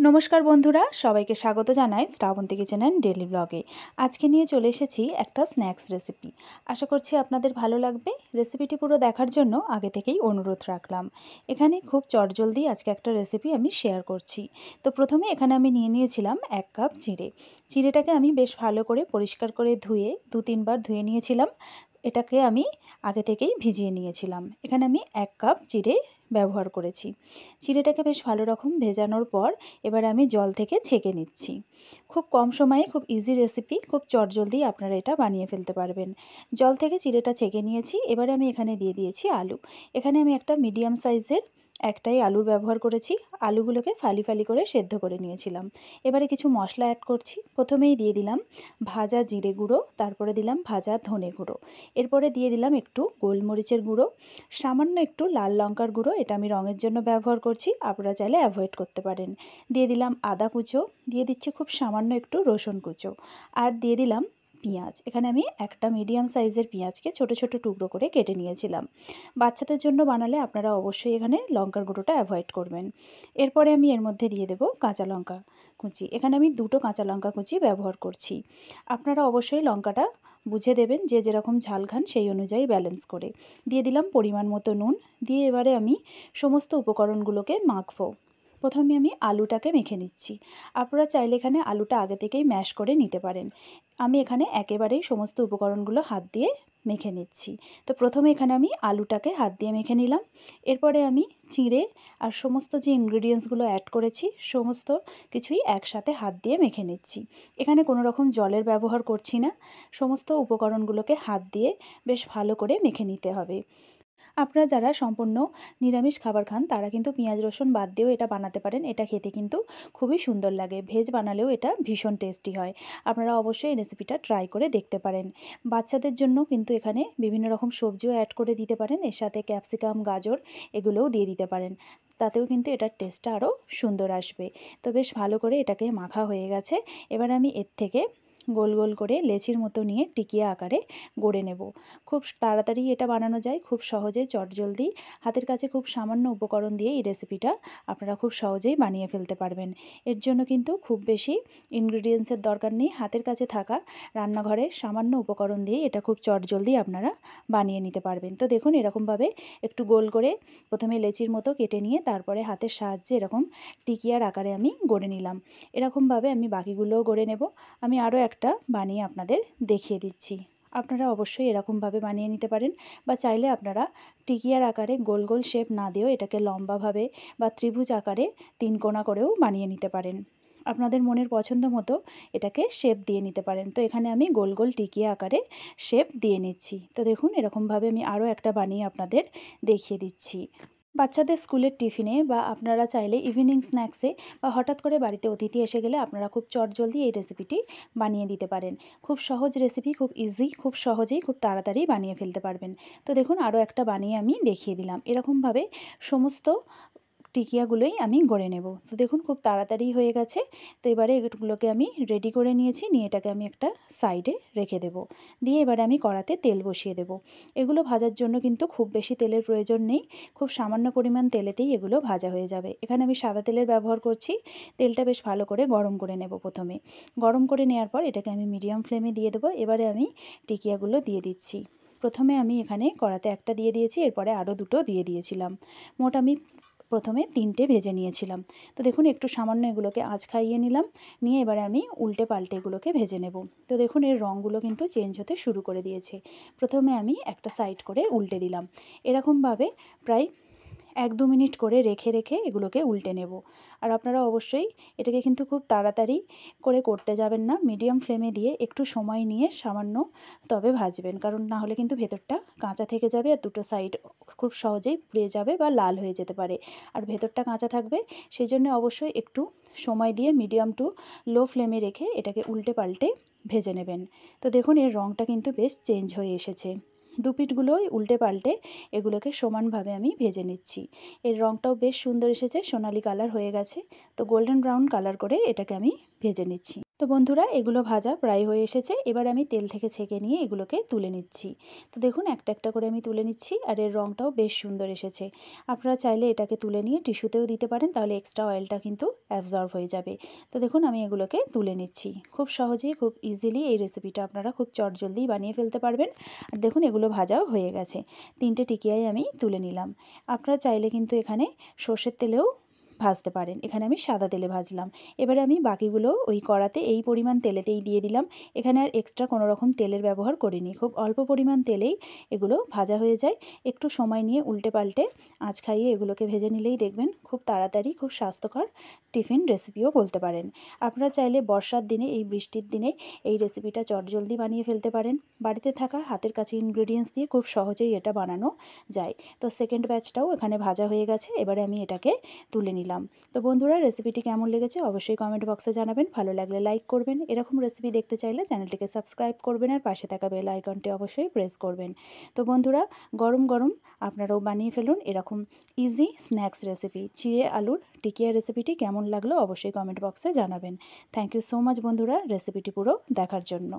নমস্কার বন্ধুরা, সবাইকে স্বাগত জানাই শ্রাবন্তী কিচেন অ্যান্ড ডেলি ব্লগে। আজকে নিয়ে চলে এসেছি একটা স্ন্যাক্স রেসিপি। আশা করছি আপনাদের ভালো লাগবে। রেসিপিটি পুরো দেখার জন্য আগে থেকেই অনুরোধ রাখলাম। এখানে খুব চটজলদি আজকে একটা রেসিপি আমি শেয়ার করছি। তো প্রথমে এখানে আমি নিয়ে নিয়েছিলাম 1 কাপ চিঁড়ে। চিঁড়েটাকে আমি বেশ ভালো করে পরিষ্কার করে ধুয়ে 2-3 বার ধুয়ে নিয়েছিলাম। এটাকে আমি আগে থেকেই ভিজিয়ে নিয়েছিলাম। এখানে আমি 1 কাপ চিঁড়ে ব্যবহার করেছি। চিঁড়েটাকে বেশ ভালো রকম ভেজানোর পর এবার আমি জল থেকে ছেঁকে নিচ্ছি। খুব কম সময়ে খুব ইজি রেসিপি, খুব চটজলদি আপনারা এটা বানিয়ে ফেলতে পারবেন। জল থেকে চিঁড়েটা ছেঁকে নিয়েছি। এবারে আমি এখানে দিয়ে দিয়েছি আলু। এখানে আমি একটা মিডিয়াম সাইজের একটাই আলুর ব্যবহার করেছি। আলুগুলোকে ফালি ফালি করে সেদ্ধ করে নিয়েছিলাম। এবারে কিছু মশলা অ্যাড করছি। প্রথমেই দিয়ে দিলাম ভাজা জিরে গুঁড়ো, তারপরে দিলাম ভাজা ধনে গুঁড়ো, এরপরে দিয়ে দিলাম একটু গোলমরিচের গুঁড়ো, সামান্য একটু লাল লঙ্কার গুঁড়ো, এটা আমি রঙের জন্য ব্যবহার করছি, আপনারা চাইলে অ্যাভয়েড করতে পারেন। দিয়ে দিলাম আদা কুচো, দিয়ে দিচ্ছি খুব সামান্য একটু রসুন কুচো, আর দিয়ে দিলাম পেঁয়াজ। এখানে আমি একটা মিডিয়াম সাইজের পেঁয়াজকে ছোট ছোট টুকরো করে কেটে নিয়েছিলাম। বাচ্চাদের জন্য বানালে আপনারা অবশ্যই এখানে লঙ্কার গুঁড়োটা অ্যাভয়েড করবেন। এরপরে আমি এর মধ্যে দিয়ে দেবো কাঁচা লঙ্কা কুচি। এখানে আমি 2টো কাঁচা লঙ্কা কুচি ব্যবহার করছি। আপনারা অবশ্যই লঙ্কাটা বুঝে দেবেন, যে যেরকম ঝাল খান সেই অনুযায়ী ব্যালেন্স করে। দিয়ে দিলাম পরিমাণ মতো নুন। দিয়ে এবারে আমি সমস্ত উপকরণগুলোকে মাখবো। প্রথমে আমি আলুটাকে মেখে নিচ্ছি। আপনারা চাইলে এখানে আলুটা আগে থেকেই ম্যাশ করে নিতে পারেন। আমি এখানে একেবারেই সমস্ত উপকরণগুলো হাত দিয়ে মেখে নিচ্ছি। তো প্রথমে এখানে আমি আলুটাকে হাত দিয়ে মেখে নিলাম। এরপরে আমি চিঁড়ে আর সমস্ত যে ইনগ্রিডিয়েন্টসগুলো অ্যাড করেছি সমস্ত কিছুই একসাথে হাত দিয়ে মেখে নিচ্ছি। এখানে কোনো রকম জলের ব্যবহার করছি না। সমস্ত উপকরণগুলোকে হাত দিয়ে বেশ ভালো করে মেখে নিতে হবে। আপনারা যারা সম্পূর্ণ নিরামিষ খাবার খান তারা কিন্তু পেঁয়াজ রসুন বাদ দিয়েও এটা বানাতে পারেন। এটা খেতে কিন্তু খুবই সুন্দর লাগে। ভেজ বানালেও এটা ভীষণ টেস্টি হয়। আপনারা অবশ্যই এই রেসিপিটা ট্রাই করে দেখতে পারেন। বাচ্চাদের জন্য কিন্তু এখানে বিভিন্ন রকম সবজিও অ্যাড করে দিতে পারেন। এর সাথে ক্যাপসিকাম, গাজর এগুলোও দিয়ে দিতে পারেন। তাতেও কিন্তু এটার টেস্টটা আরও সুন্দর আসবে। তো বেশ ভালো করে এটাকে মাখা হয়ে গেছে। এবার আমি এর থেকে গোল গোল করে লেচির মতো নিয়ে টিকিয়া আকারে গড়ে নেব। খুব তাড়াতাড়ি এটা বানানো যায়, খুব সহজে চটজলদি। হাতের কাছে খুব সামান্য উপকরণ দিয়ে এই রেসিপিটা আপনারা খুব সহজেই বানিয়ে ফেলতে পারবেন। এর জন্য কিন্তু খুব বেশি ইনগ্রিডিয়েন্টসের দরকার নেই। হাতের কাছে থাকা রান্নাঘরে সামান্য উপকরণ দিয়ে এটা খুব চটজলদি আপনারা বানিয়ে নিতে পারবেন। তো দেখুন এরকমভাবে একটু গোল করে প্রথমে লেচির মতো কেটে নিয়ে তারপরে হাতের সাহায্যে এরকম টিকিয়ার আকারে আমি গড়ে নিলাম। এরকমভাবে আমি বাকিগুলোও গড়ে নেব। আমি আরও একটা বানিয়ে আপনাদের দেখিয়ে দিচ্ছি। আপনারা অবশ্যই এরকমভাবে বানিয়ে নিতে পারেন, বা চাইলে আপনারা টিকিয়ার আকারে গোল গোল শেপ না দিয়েও এটাকে লম্বাভাবে বা ত্রিভুজ আকারে 3 কোণা করেও বানিয়ে নিতে পারেন। আপনাদের মনের পছন্দ মতো এটাকে শেপ দিয়ে নিতে পারেন। তো এখানে আমি গোল গোল টিকিয়া আকারে শেপ দিয়ে নিচ্ছি। তো দেখুন এরকমভাবে আমি আরও একটা বানিয়ে আপনাদের দেখিয়ে দিচ্ছি। বাচ্চাদের স্কুলের টিফিনে বা আপনারা চাইলে ইভিনিং স্ন্যাক্সে বা হঠাৎ করে বাড়িতে অতিথি এসে গেলে আপনারা খুব চটজলদি এই রেসিপিটি বানিয়ে দিতে পারেন। খুব সহজ রেসিপি, খুব ইজি, খুব সহজেই খুব তাড়াতাড়ি বানিয়ে ফেলতে পারবেন। তো দেখুন আরও একটা বানিয়ে আমি দেখিয়ে দিলাম। এরকমভাবে সমস্ত টিকিয়াগুলোই আমি গড়ে নেব। তো দেখুন খুব তাড়াতাড়ি হয়ে গেছে। তো এবারে এগুলোকে আমি রেডি করে নিয়েছি, নিয়ে এটাকে আমি একটা সাইডে রেখে দেব। দিয়ে এবারে আমি কড়াতে তেল বসিয়ে দেব। এগুলো ভাজার জন্য কিন্তু খুব বেশি তেলের প্রয়োজন নেই। খুব সামান্য পরিমাণ তেলেতেই এগুলো ভাজা হয়ে যাবে। এখানে আমি সাদা তেলের ব্যবহার করছি। তেলটা বেশ ভালো করে গরম করে নেব প্রথমে। গরম করে নেওয়ার পর এটাকে আমি মিডিয়াম ফ্লেমে দিয়ে দেবো। এবারে আমি টিকিয়াগুলো দিয়ে দিচ্ছি। প্রথমে আমি এখানে কড়াতে একটা দিয়ে দিয়েছি, এরপরে আরও 2টো দিয়ে দিয়েছিলাম। মোট আমি প্রথমে 3টে ভেজে নিয়েছিলাম। তো দেখুন একটু সামান্য এগুলোকে আঁচ খাইয়ে নিলাম, নিয়ে এবারে আমি উল্টে পাল্টে এগুলোকে ভেজে নেব। তো দেখুন এর রঙগুলো কিন্তু চেঞ্জ হতে শুরু করে দিয়েছে। প্রথমে আমি একটা সাইড করে উল্টে দিলাম। এরকমভাবে প্রায় 1-2 মিনিট করে রেখে রেখে এগুলোকে উল্টে নেব। আর আপনারা অবশ্যই এটাকে কিন্তু খুব তাড়াতাড়ি করে করতে যাবেন না। মিডিয়াম ফ্লেমে দিয়ে একটু সময় নিয়ে সামান্য তবে ভাজবেন, কারণ না হলে কিন্তু ভেতরটা কাঁচা থেকে যাবে আর দুটো সাইড খুব সহজেই পুড়ে যাবে বা লাল হয়ে যেতে পারে। আর ভেতরটা কাঁচা থাকবে, সেই জন্য অবশ্যই একটু সময় দিয়ে মিডিয়াম টু লো ফ্লেমে রেখে এটাকে উল্টে পাল্টে ভেজে নেবেন। তো দেখুন এর রঙটা কিন্তু বেশ চেঞ্জ হয়ে এসেছে। দুপিঠগুলোই উল্টে পাল্টে এগুলোকে সমানভাবে আমি ভেজে নিচ্ছি। এর রঙটাও বেশ সুন্দর এসেছে, সোনালি কালার হয়ে গেছে। তো গোল্ডেন ব্রাউন কালার করে এটাকে আমি ভেজে নিচ্ছি। তো বন্ধুরা এগুলো ভাজা প্রায় হয়ে এসেছে। এবার আমি তেল থেকে ছেঁকে নিয়ে এগুলোকে তুলে নিচ্ছি। তো দেখুন একটা একটা করে আমি তুলে নিচ্ছি, আর এর রঙটাও বেশ সুন্দর এসেছে। আপনারা চাইলে এটাকে তুলে নিয়ে টিস্যুতেও দিতে পারেন, তাহলে এক্সট্রা অয়েলটা কিন্তু অ্যাবজর্ব হয়ে যাবে। তো দেখুন আমি এগুলোকে তুলে নিচ্ছি। খুব সহজেই খুব ইজিলি এই রেসিপিটা আপনারা খুব চটজলদি বানিয়ে ফেলতে পারবেন। আর দেখুন এগুলো ভাজাও হয়ে গেছে। 3টে টিকিয়াই আমি তুলে নিলাম। আপনারা চাইলে কিন্তু এখানে সর্ষের তেলেও ভাজতে পারেন, এখানে আমি সাদা তেলে ভাজলাম। এবারে আমি বাকিগুলো ওই কড়াতে এই পরিমাণ তেলেতেই দিয়ে দিলাম। এখানে আর এক্সট্রা কোনো রকম তেলের ব্যবহার করিনি, খুব অল্প পরিমাণ তেলেই এগুলো ভাজা হয়ে যায়। একটু সময় নিয়ে উল্টে পাল্টে আঁচ খাইয়ে এগুলোকে ভেজে নিলেই দেখবেন খুব তাড়াতাড়ি খুব স্বাস্থ্যকর টিফিন রেসিপিও বলতে পারেন। আপনারা চাইলে বর্ষার দিনে, এই বৃষ্টির দিনে এই রেসিপিটা চটজলদি বানিয়ে ফেলতে পারেন। বাড়িতে থাকা হাতের কাছে ইনগ্রেডিয়েন্টস দিয়ে খুব সহজেই এটা বানানো যায়। তো সেকেন্ড ব্যাচটাও এখানে ভাজা হয়ে গেছে, এবারে আমি এটাকে তুলে নিলাম। তো বন্ধুরা রেসিপিটি কেমন লেগেছে অবশ্যই কমেন্ট বক্সে জানাবেন। ভালো লাগলে লাইক করবেন। এরকম রেসিপি দেখতে চাইলে চ্যানেলটিকে সাবস্ক্রাইব করবেন, আর পাশে থাকা বেল আইকনটি অবশ্যই প্রেস করবেন। তো বন্ধুরা গরম গরম আপনারাও বানিয়ে ফেলুন এরকম ইজি স্ন্যাক্স রেসিপি। চিড়ে আলুর টিকিয়া রেসিপিটি কেমন লাগলো অবশ্যই কমেন্ট বক্সে জানাবেন। থ্যাংক ইউ সো মাচ বন্ধুরা রেসিপিটি পুরো দেখার জন্য।